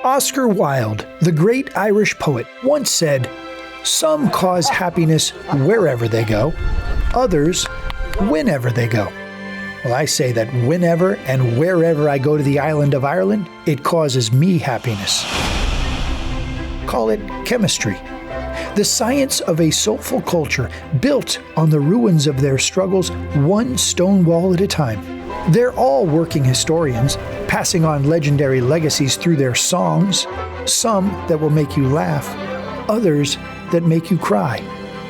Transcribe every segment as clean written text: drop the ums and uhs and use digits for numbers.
Oscar Wilde, the great Irish poet, once said, "Some cause happiness wherever they go, others whenever they go." Well, I say that whenever and wherever I go to the island of Ireland, it causes me happiness. Call it chemistry. The science of a soulful culture built on the ruins of their struggles, one stone wall at a time. They're all working historians, passing on legendary legacies through their songs, some that will make you laugh, others that make you cry,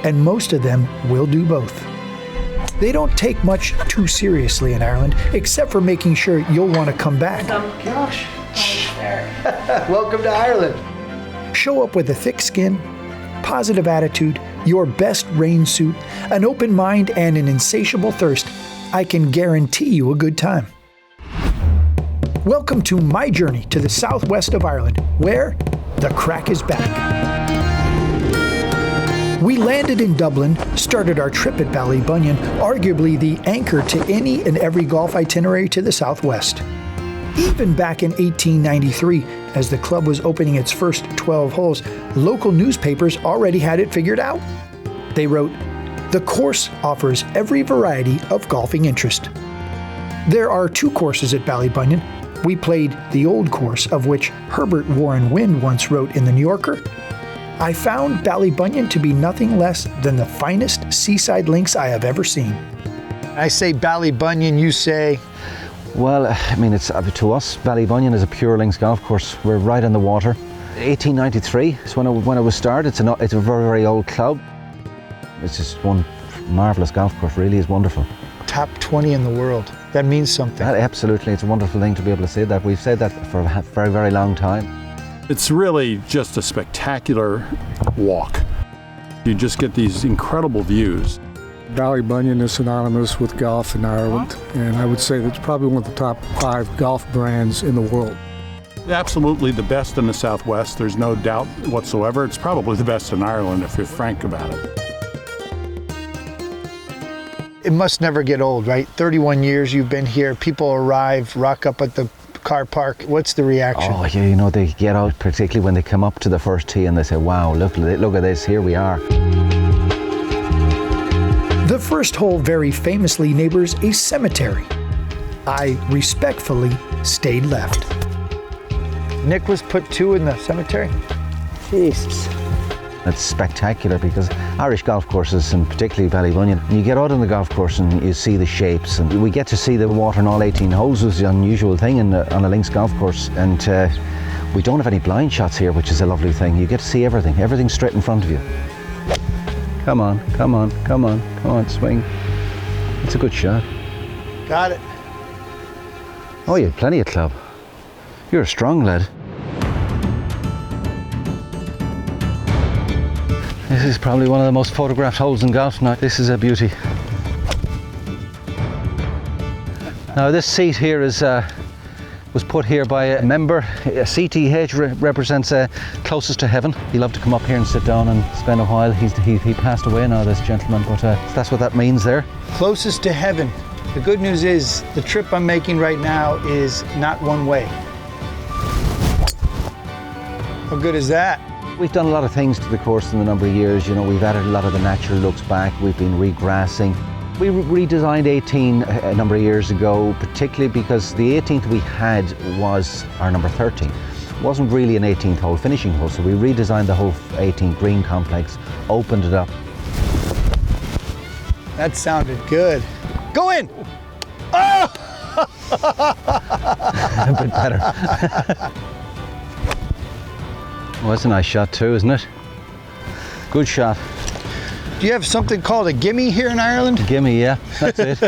and most of them will do both. They don't take much too seriously in Ireland, except for making sure you'll want to come back. Gosh. Welcome to Ireland. Show up with a thick skin, positive attitude, your best rain suit, an open mind, and an insatiable thirst. I can guarantee you a good time. Welcome to my journey to the southwest of Ireland, where the craic is back. We landed in Dublin, started our trip at Ballybunion, arguably the anchor to any and every golf itinerary to the southwest. Even back in 1893, as the club was opening its first 12 holes, local newspapers already had it figured out. They wrote, "The course offers every variety of golfing interest." There are 2 courses at Ballybunion. We played the old course, of which Herbert Warren Wind once wrote in the New Yorker. I found Ballybunion to be nothing less than the finest seaside links I have ever seen. I say Ballybunion, you say? Well, I mean, it's to us, Ballybunion is a pure links golf course. We're right on the water. 1893 is when it was started. It's a very, very old club. It's just one marvellous golf course, really is wonderful. Top 20 in the world. That means something. Absolutely, it's a wonderful thing to be able to say that. We've said that for a very, very long time. It's really just a spectacular walk. You just get these incredible views. Ballybunion is synonymous with golf in Ireland, and I would say that's probably one of the top 5 golf brands in the world. Absolutely the best in the Southwest, there's no doubt whatsoever. It's probably the best in Ireland if you're frank about it. It must never get old, right? 31 years you've been here, people arrive, rock up at the car park. What's the reaction? Oh, yeah, you know, they get out, particularly when they come up to the first tee and they say, wow, look at this, here we are. The first hole very famously neighbors a cemetery. I respectfully stayed left. Nick was put 2 in the cemetery? Jesus. It's spectacular because Irish golf courses, and particularly Ballybunion, you get out on the golf course and you see the shapes, and we get to see the water in all 18 holes, which is an unusual thing on a links golf course, and we don't have any blind shots here, which is a lovely thing. You get to see everything straight in front of you. Come on, swing. It's a good shot. Got it. Oh, you have plenty of club. You're a strong lad. This is probably one of the most photographed holes in golf now. This is a beauty. Now this seat here was put here by a member. A CTH represents closest to heaven. He loved to come up here and sit down and spend a while. He passed away now, this gentleman, but that's what that means there. Closest to heaven. The good news is the trip I'm making right now is not one way. How good is that? We've done a lot of things to the course in the number of years. You know, we've added a lot of the natural looks back. We've been regrassing. We redesigned 18 a number of years ago, particularly because the 18th we had was our number 13. It wasn't really an 18th hole finishing hole, so we redesigned the whole 18th green complex, opened it up. That sounded good. Go in! Oh! A bit better. Well, that's a nice shot too, isn't it? Good shot. Do you have something called a gimme here in Ireland? Gimme, yeah, that's it.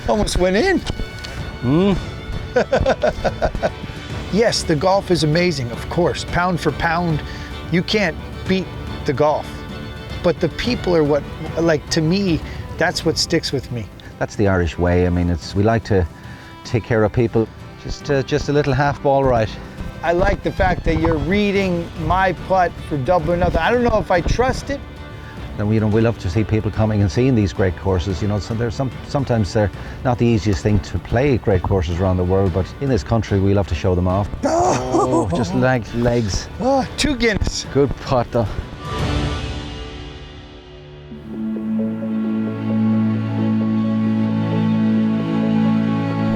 Almost went in. Yes, the golf is amazing, of course. Pound for pound, you can't beat the golf. But the people are what, like, to me, that's what sticks with me. That's the Irish way. I mean, we like to take care of people. Just a little half ball right. I like the fact that you're reading my putt for double or nothing. I don't know if I trust it. And we love to see people coming and seeing these great courses. So sometimes they're not the easiest thing to play great courses around the world, but in this country we love to show them off. Oh, just legs. Oh, 2 Guinness. Good putt though.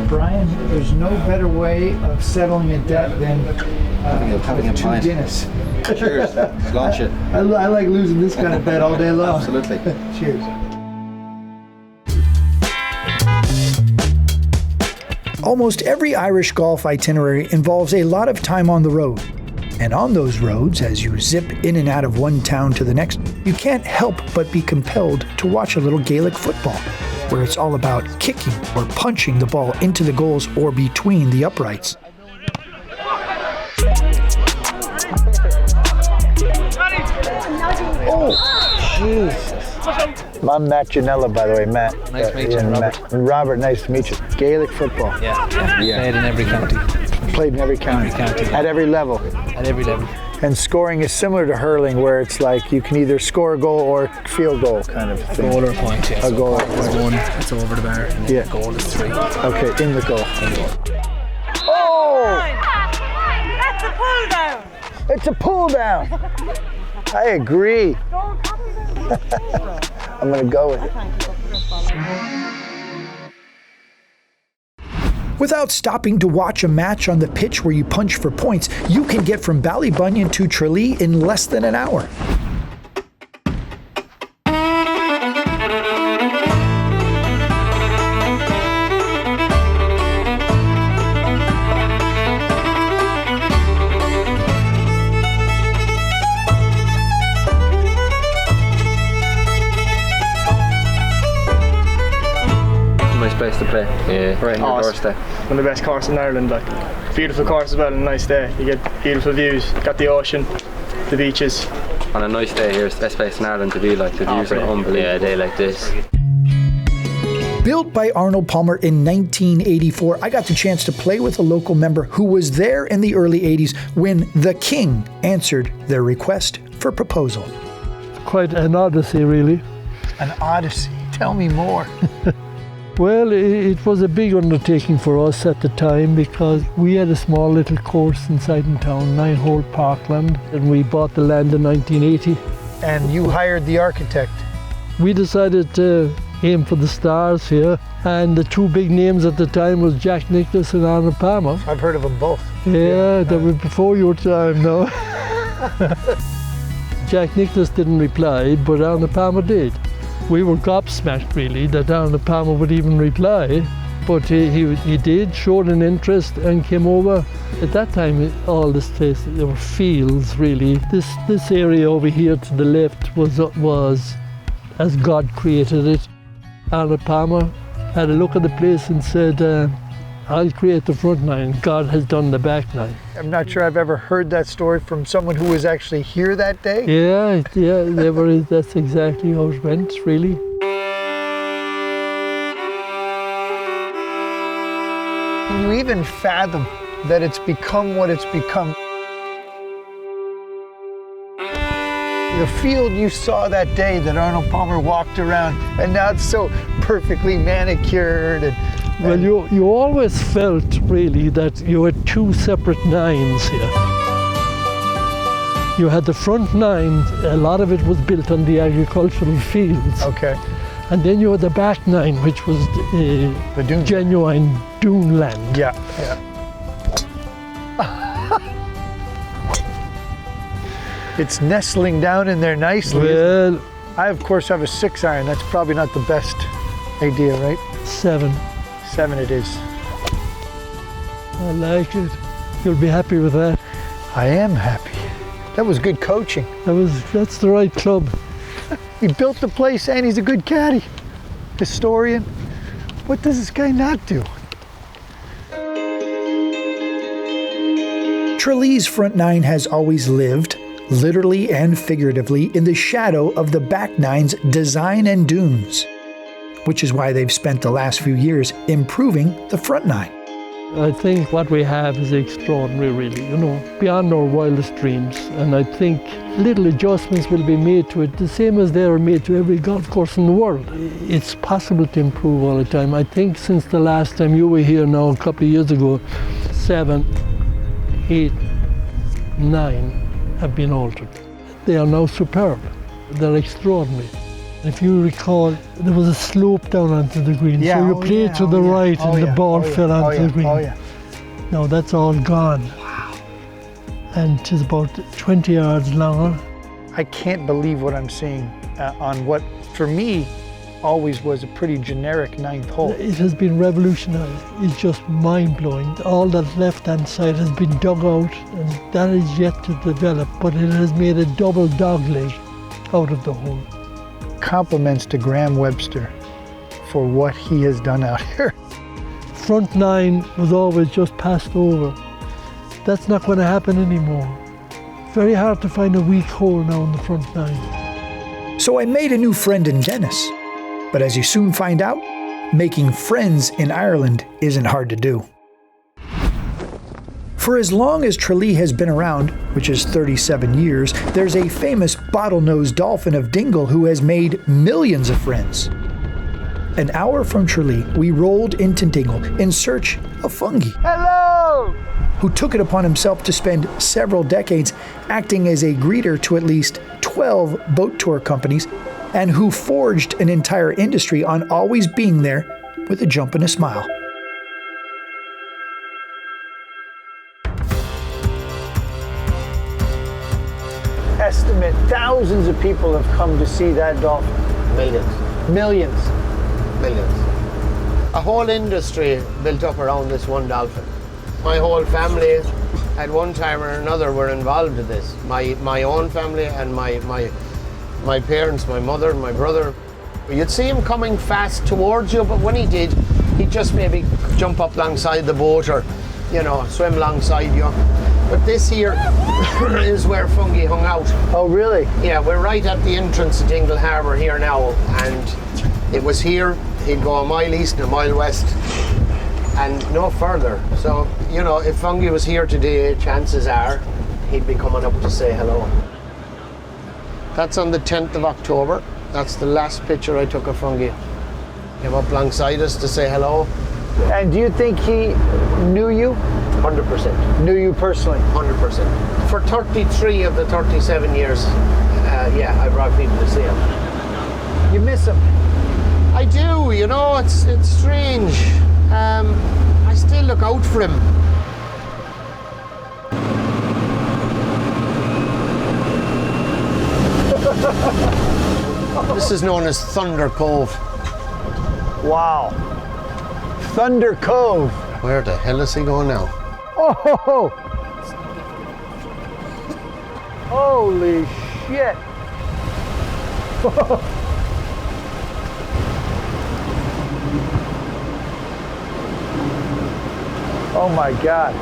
Brian, there's no better way of settling a debt than having a 2 pint. Guinness. Cheers. Launch it. I like losing this kind of bet all day long. Absolutely. Cheers. Almost every Irish golf itinerary involves a lot of time on the road. And on those roads, as you zip in and out of one town to the next, you can't help but be compelled to watch a little Gaelic football, where it's all about kicking or punching the ball into the goals or between the uprights. Oh, Jesus. I'm Matt Ginella, by the way, Matt. Nice to meet you, Robert. And Robert, nice to meet you. Gaelic football. Yeah. Played in every county. Played in every county. At every level. At every level. And scoring is similar to hurling, where it's like you can either score a goal or field goal kind of thing. Goal or point, yeah. A goal. Is 1, it's over the bar, and then goal is 3. Okay, in the goal. Oh! That's a pull down! It's a pull down. I agree. I'm going to go with it. Without stopping to watch a match on the pitch where you punch for points, you can get from Ballybunion to Tralee in less than an hour. Nice place to play. Yeah, right on your doorstep. One of the best courses in Ireland, like beautiful course as well, and a nice day. You get beautiful views, got the ocean, the beaches. On a nice day here, it's the best place in Ireland to be. Like the views are unbelievable. Yeah, a day like this. Built by Arnold Palmer in 1984, I got the chance to play with a local member who was there in the early 80s when the King answered their request for proposal. Quite an odyssey, really. An odyssey. Tell me more. Well, it was a big undertaking for us at the time because we had a small little course inside in town, 9-hole parkland, and we bought the land in 1980. And you hired the architect. We decided to aim for the stars here, and the 2 big names at the time was Jack Nicklaus and Arnold Palmer. I've heard of them both. Yeah, they were before your time now. Jack Nicklaus didn't reply, but Arnold Palmer did. We were gobsmacked really that Arnold Palmer would even reply, but he did, showed an interest and came over. At that time, all this place, there were fields really. This area over here to the left was as God created it. Arnold Palmer had a look at the place and said, I'll create the front nine, God has done the back nine. I'm not sure I've ever heard that story from someone who was actually here that day. Yeah, that's exactly how it went, really. Can you even fathom that it's become what it's become? The field you saw that day that Arnold Palmer walked around, and now it's so perfectly manicured and well, you always felt really that you had 2 separate nines here. You had the front nine, a lot of it was built on the agricultural fields. Okay. And then you had the back nine, which was the dune. Genuine dune land. Yeah. It's nestling down in there nicely. Well, I of course have a 6-iron. That's probably not the best idea, right? 7. 7 it is. I like it. You'll be happy with that. I am happy. That was good coaching. That's the right club. He built the place and he's a good caddy. Historian. What does this guy not do? Tralee's front nine has always lived, literally and figuratively, in the shadow of the back nine's design and dunes, which is why they've spent the last few years improving the front nine. I think what we have is extraordinary, really, beyond our wildest dreams. And I think little adjustments will be made to it, the same as they are made to every golf course in the world. It's possible to improve all the time. I think since the last time you were here now, a couple of years ago, 7, 8, 9 have been altered. They are now superb. They're extraordinary. If you recall, there was a slope down onto the green, so you played to the right and the ball fell onto the green. Now that's all gone. Wow. And it's about 20 yards longer. I can't believe what I'm seeing on what, for me, always was a pretty generic 9th hole. It has been revolutionized. It's just mind-blowing. All that left-hand side has been dug out, and that is yet to develop, but it has made a double dogleg out of the hole. Compliments to Graham Webster for what he has done out here. Front 9 was always just passed over. That's not going to happen anymore. Very hard to find a weak hole now in the front 9. So I made a new friend in Dennis. But as you soon find out, making friends in Ireland isn't hard to do. For as long as Tralee has been around, which is 37 years, there's a famous bottlenose dolphin of Dingle who has made millions of friends. An hour from Tralee, we rolled into Dingle in search of Fungie. Hello! Who took it upon himself to spend several decades acting as a greeter to at least 12 boat tour companies, and who forged an entire industry on always being there with a jump and a smile. Estimate thousands of people have come to see that dolphin. Millions. Millions. Millions. A whole industry built up around this one dolphin. My whole family, at one time or another, were involved in this. My own family and my parents, my mother, my brother. You'd see him coming fast towards you, but when he did, he'd just maybe jump up alongside the boat or, swim alongside you. But this here is where Fungie hung out. Oh, really? Yeah, we're right at the entrance to Dingle Harbour here now, and it was here. He'd go a mile east and a mile west, and no further. So, if Fungie was here today, chances are he'd be coming up to say hello. That's on the 10th of October. That's the last picture I took of Fungie. Came up alongside us to say hello. And do you think he knew you? 100%. Knew you personally? 100%. For 33 of the 37 years, I brought people to see him. You miss him? I do, it's strange. I still look out for him. This is known as Thunder Cove. Wow. Thunder Cove. Where the hell is he going now? Oh! Holy shit! Oh my God.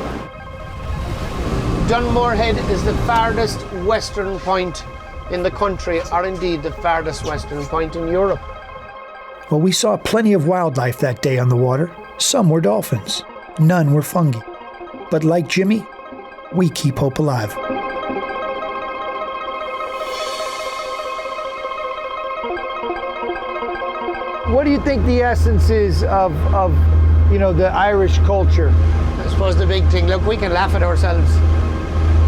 Dunmore Head is the farthest western point in the country, or indeed the farthest western point in Europe. Well, we saw plenty of wildlife that day on the water. Some were dolphins. None were fungi. But like Jimmy, we keep hope alive. What do you think the essence is of the Irish culture? I suppose the big thing, look, we can laugh at ourselves.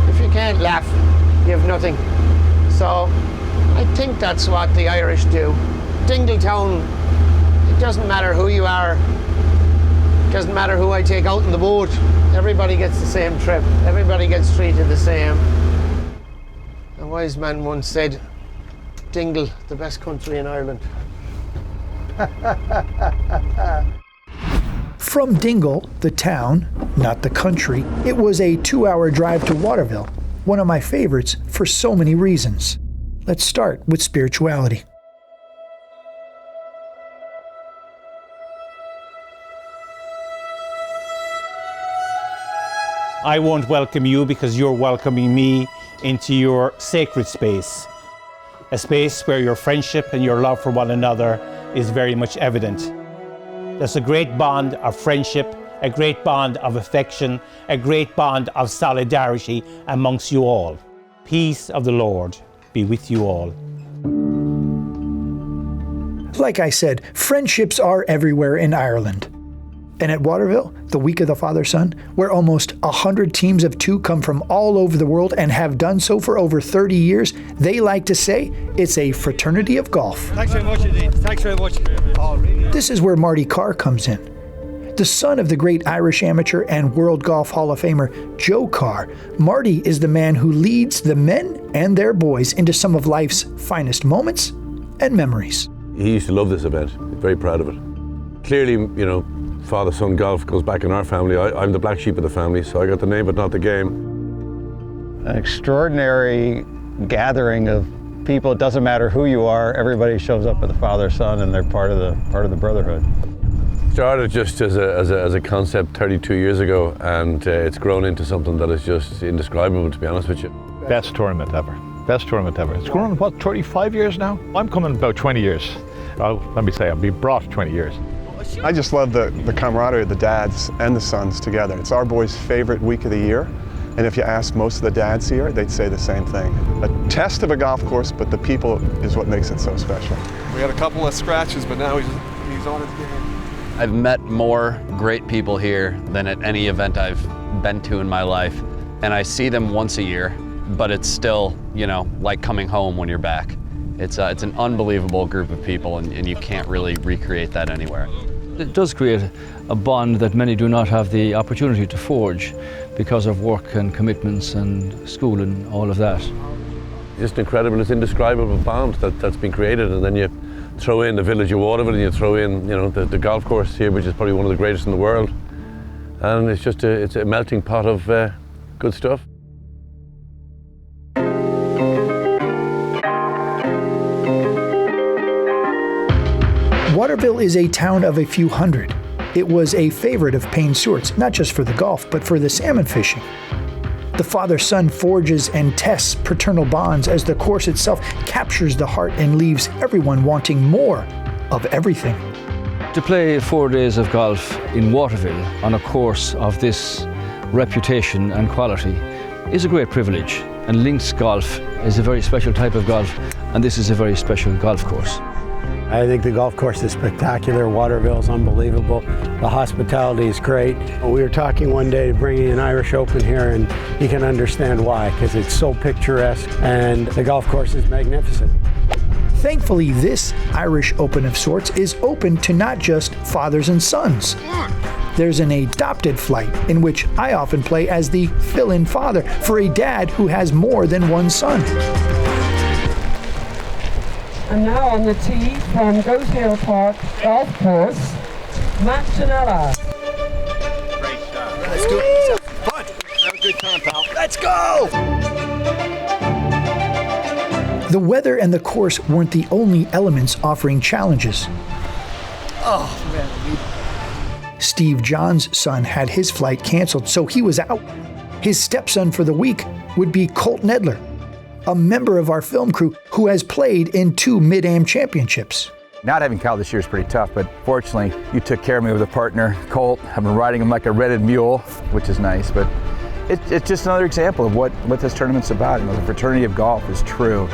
If you can't laugh, you have nothing. So I think that's what the Irish do. Dingletown, it doesn't matter who you are. It doesn't matter who I take out in the boat. Everybody gets the same trip. Everybody gets treated the same. A wise man once said, Dingle, the best country in Ireland. From Dingle, the town, not the country, it was a 2-hour drive to Waterville, one of my favorites for so many reasons. Let's start with spirituality. I won't welcome you because you're welcoming me into your sacred space, a space where your friendship and your love for one another is very much evident. There's a great bond of friendship a great bond of affection, a great bond of solidarity amongst you all. Peace of the Lord be with you all. Like I said, friendships are everywhere in Ireland. And at Waterville, the week of the Father-Son, where almost 100 teams of 2 come from all over the world and have done so for over 30 years, they like to say it's a fraternity of golf. Thanks very much indeed. Thanks very much. This is where Marty Carr comes in. The son of the great Irish amateur and World Golf Hall of Famer Joe Carr, Marty is the man who leads the men and their boys into some of life's finest moments and memories. He used to love this event, very proud of it. Clearly, you know, father-son golf goes back in our family. I'm the black sheep of the family, so I got the name but not the game. An extraordinary gathering of people. It doesn't matter who you are, everybody shows up at the father-son and they're part of the brotherhood. Started just as a concept 32 years ago, and it's grown into something that is just indescribable, to be honest with you. Best tournament ever. Best tournament ever. It's grown, what, 35 years now? I'm coming about 20 years. Let me say, I've been brought 20 years. I just love the camaraderie of the dads and the sons together. It's our boys' favorite week of the year, and if you ask most of the dads here, they'd say the same thing. A test of a golf course, but the people is what makes it so special. We had a couple of scratches, but now he's on his game. I've met more great people here than at any event I've been to in my life, and I see them once a year, but it's still, you know, like coming home when you're back. It's an unbelievable group of people, and you can't really recreate that anywhere. It does create a bond that many do not have the opportunity to forge because of work and commitments and school and all of that. Just incredible, it's indescribable bond that's been created, and then you throw in the village of Waterville and you throw in, you know, the golf course here, which is probably one of the greatest in the world, and it's just it's a melting pot of good stuff. Waterville is a town of a few hundred. It was a favorite of Payne Stewart's, not just for the golf, but for the salmon fishing. The father-son forges and tests paternal bonds as the course itself captures the heart and leaves everyone wanting more of everything. To play 4 days of golf in Waterville on a course of this reputation and quality is a great privilege. And links golf is a very special type of golf, and this is a very special golf course. I think the golf course is spectacular. Waterville's unbelievable. The hospitality is great. We were talking one day bringing an Irish Open here, and you can understand why, because it's so picturesque and the golf course is magnificent. Thankfully, this Irish Open of sorts is open to not just fathers and sons. There's an adopted flight in which I often play as the fill-in father for a dad who has more than one son. And now on the tee from Goat Hill Park Golf Course, Matt Ginella. Great shot. Let's do it. Fun. Have a good time, pal. Let's go! The weather and the course weren't the only elements offering challenges. Oh, man. Steve John's son had his flight canceled, so he was out. His stepson for the week would be Colt Nedler, a member of our film crew who has played in 2 Mid-Am championships. Not having Kyle this year is pretty tough, but fortunately you took care of me with a partner, Colt. I've been riding him like a rented mule, which is nice, but it's just another example of what this tournament's about. You know, the fraternity of golf is true.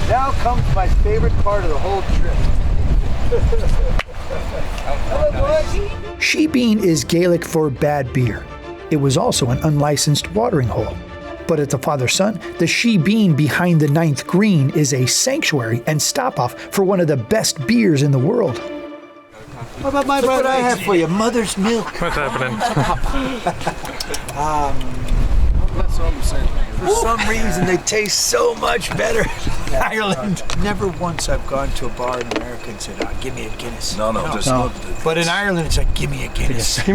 Now comes my favorite part of the whole trip. Hello, boys. Shebeen is Gaelic for bad beer. It was also an unlicensed watering hole. But at the father-son, the Shebeen behind the 9th green is a sanctuary and stop-off for one of the best beers in the world. What about my brother? What I have for you? Mother's milk. What's happening? That's all I'm saying. For some reason, they taste so much better in Ireland. Never once I've gone to a bar in America and said, give me a Guinness. No. But in Ireland, it's like, give me a Guinness. You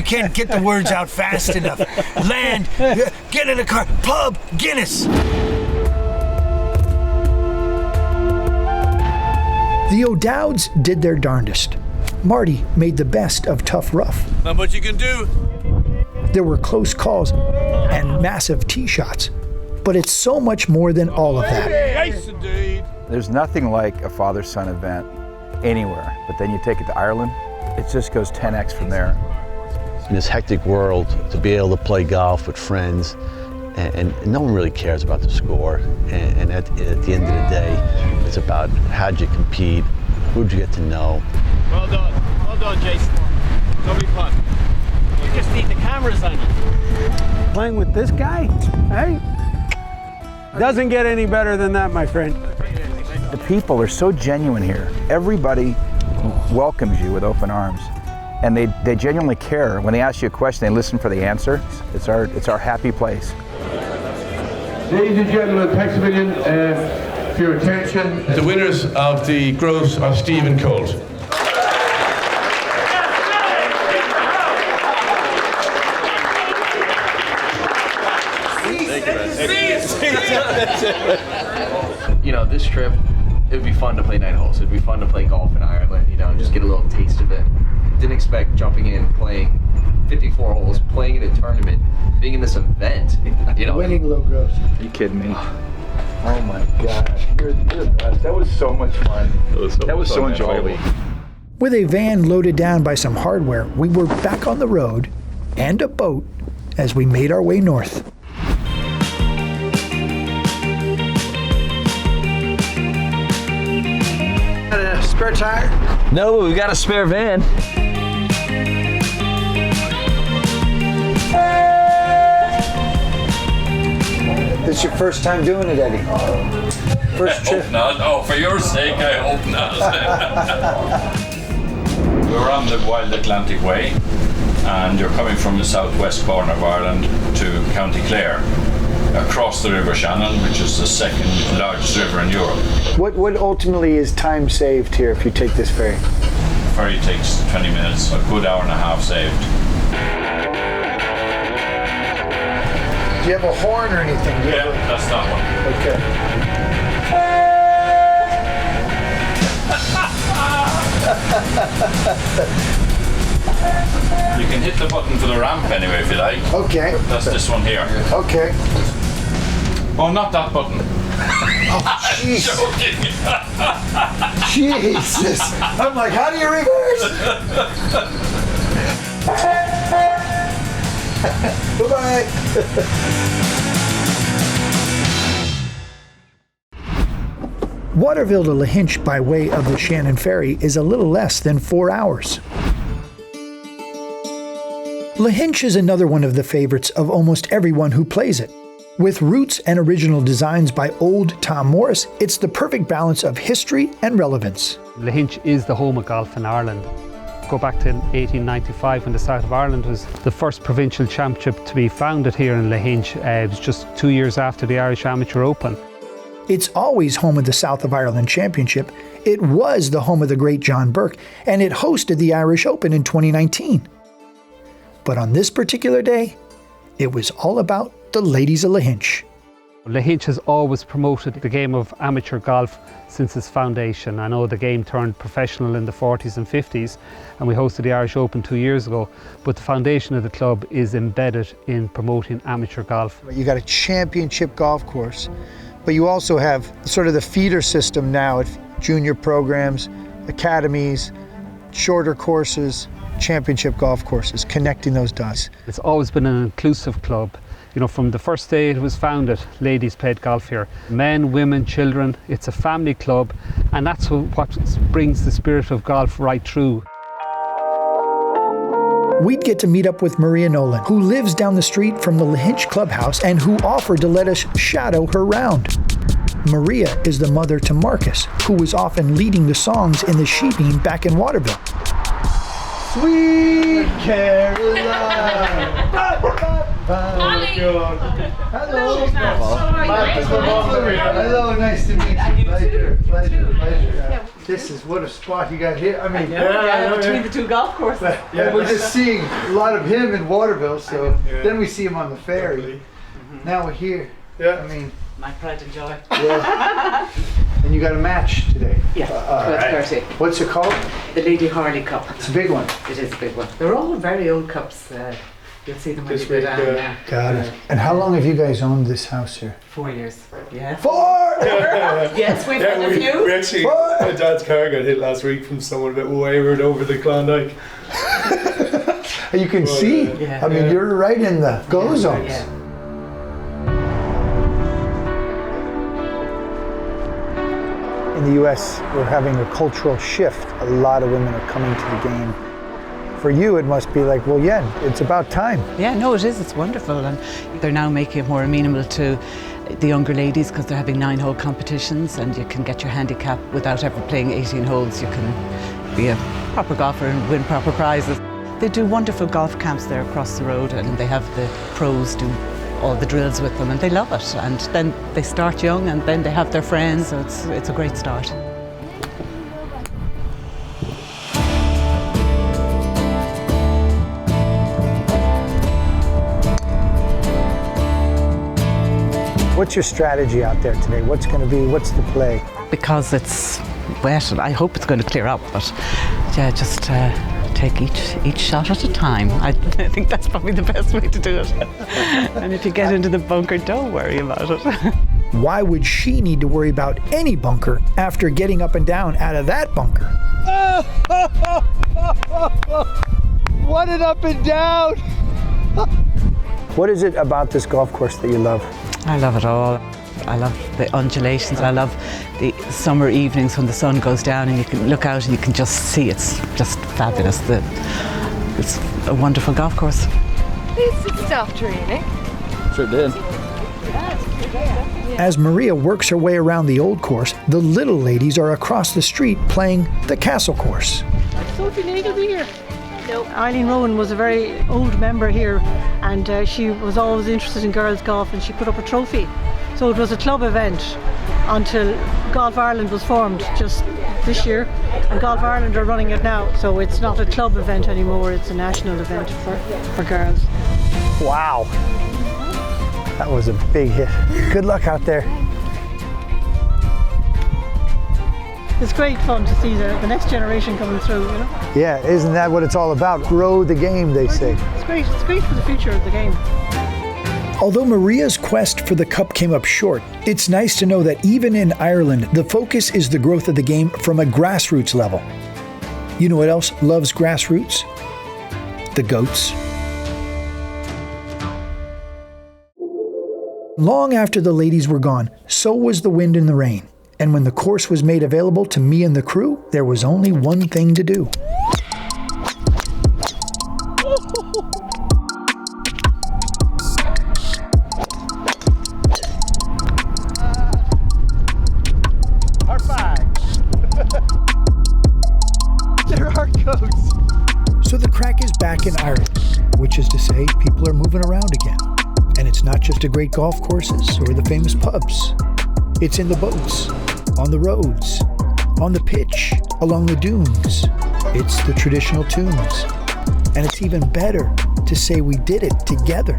can't get the words out fast enough. Land, get in a car, pub, Guinness. The O'Dowds did their darndest. Marty made the best of tough rough. Not much you can do. There were close calls and massive tee shots, but it's so much more than all of that. Yes, indeed. There's nothing like a father-son event anywhere, but then you take it to Ireland, it just goes 10x from there. In this hectic world, to be able to play golf with friends, and no one really cares about the score. And at the end of the day, it's about how'd you compete, who'd you get to know. Well done, Jason. Lovely fun. You just need the cameras on you. Playing with this guy, hey? Doesn't get any better than that, my friend. The people are so genuine here. Everybody welcomes you with open arms. And they genuinely care. When they ask you a question, they listen for the answer. It's our happy place. Ladies and gentlemen, thanks a million for your attention. The winners of the gross are Stephen Colt. You know, this trip, it would be fun to play 9 holes. It'd be fun to play golf in Ireland, you know, and just get a little taste of it. Didn't expect jumping in, playing 54 holes, playing in a tournament, being in this event, you know. Winning low gross. Are you kidding me? Oh my gosh, you're the best. That was so much fun. That was so enjoyable. With a van loaded down by some hardware, we were back on the road and a boat as we made our way north. Got a spare tire? No, but we got a spare van. This your first time doing it, Eddie? First trip? I hope not. Oh, for your sake, I hope not. We're on the Wild Atlantic Way, and you're coming from the southwest corner of Ireland to County Clare, across the River Shannon, which is the second largest river in Europe. What ultimately is time saved here if you take this ferry? Ferry takes 20 minutes, a good hour and a half saved. Do you have a horn or anything? Yeah, that's that one. Okay. You can hit the button for the ramp anyway if you like. Okay. That's this one here. Okay. Oh, not that button. Oh, jeez. Jesus. I'm like, how do you reverse? Bye-bye. Waterville to Lahinch by way of the Shannon Ferry is a little less than 4 hours. Lahinch is another one of the favorites of almost everyone who plays it. With roots and original designs by old Tom Morris, it's the perfect balance of history and relevance. Lahinch is the home of golf in Ireland. Go back to 1895 when the South of Ireland was the first provincial championship to be founded here in Lahinch. It was just 2 years after the Irish Amateur Open. It's always home of the South of Ireland Championship. It was the home of the great John Burke, and it hosted the Irish Open in 2019. But on this particular day, it was all about the ladies of Lahinch. Lahinch has always promoted the game of amateur golf since its foundation. I know the game turned professional in the 40s and 50s, and we hosted the Irish Open 2 years ago, but the foundation of the club is embedded in promoting amateur golf. You got a championship golf course, but you also have sort of the feeder system now at junior programs, academies, shorter courses, championship golf courses, connecting those dots. It's always been an inclusive club. You know, from the first day it was founded, ladies played golf here. Men, women, children, it's a family club, and that's what brings the spirit of golf right through. We'd get to meet up with Maria Nolan, who lives down the street from the Lahinch clubhouse and who offered to let us shadow her round. Maria is the mother to Marcus, who was often leading the songs in the sheeping back in Waterville. Sweet Caroline. Hello. Hello, nice to meet you. Pleasure. This is what a spot you got here. I mean, between the two golf courses. Yeah, we're just seeing a lot of him in Waterville, so then we see him on the ferry. Now we're here. Yeah. I mean, My pride and joy. Yeah. And you got a match today? Yeah, 12:30. What's it called? The Lady Harley Cup. It's a big one. It is a big one. They're all very old cups. You'll see them when you go down. Got it. And how long have you guys owned this house here? 4 years. Yeah. 4 Yes, we've had a few. We actually, my dad's car got hit last week from someone a bit wayward over the Klondike. You can see. I mean, you're right in the go zones. Yeah. In the U.S., we're having a cultural shift. A lot of women are coming to the game. For you, it must be like, well, yeah, it's about time. Yeah, no, it is. It's wonderful. And they're now making it more amenable to the younger ladies because they're having 9-hole competitions and you can get your handicap without ever playing 18 holes. You can be a proper golfer and win proper prizes. They do wonderful golf camps there across the road and they have the pros do all the drills with them and they love it. And then they start young and then they have their friends, so it's a great start. What's your strategy out there today? What's the play? Because it's wet and I hope it's going to clear up, but yeah, just take each shot at a time. I think that's probably the best way to do it. And if you get into the bunker, don't worry about it. Why would she need to worry about any bunker after getting up and down out of that bunker? What an up and down! What is it about this golf course that you love? I love it all. I love the undulations. I love the summer evenings when the sun goes down and you can look out and you can just see. It's just fabulous. It's a wonderful golf course. It stopped raining. Sure did. As Maria works her way around the old course, the little ladies are across the street playing the castle course. Sophie Nagel be here. Nope. Eileen Rowan was a very old member here and she was always interested in girls golf and she put up a trophy. So it was a club event until Golf Ireland was formed just this year and Golf Ireland are running it now. So it's not a club event anymore, it's a national event for girls. Wow. That was a big hit. Good luck out there. It's great fun to see the next generation coming through, you know? Yeah, isn't that what it's all about? Grow the game, they say. It's great for the future of the game. Although Maria's quest for the cup came up short, it's nice to know that even in Ireland, the focus is the growth of the game from a grassroots level. You know what else loves grassroots? The goats. Long after the ladies were gone, so was the wind and the rain. And when the course was made available to me and the crew, there was only one thing to do. There are goats. So the craic is back in Ireland, which is to say people are moving around again. And it's not just at great golf courses or the famous pubs. It's in the boats, on the roads, on the pitch, along the dunes. It's the traditional tunes. And it's even better to say we did it together.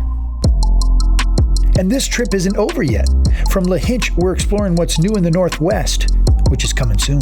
And this trip isn't over yet. From Lahinch, we're exploring what's new in the Northwest, which is coming soon.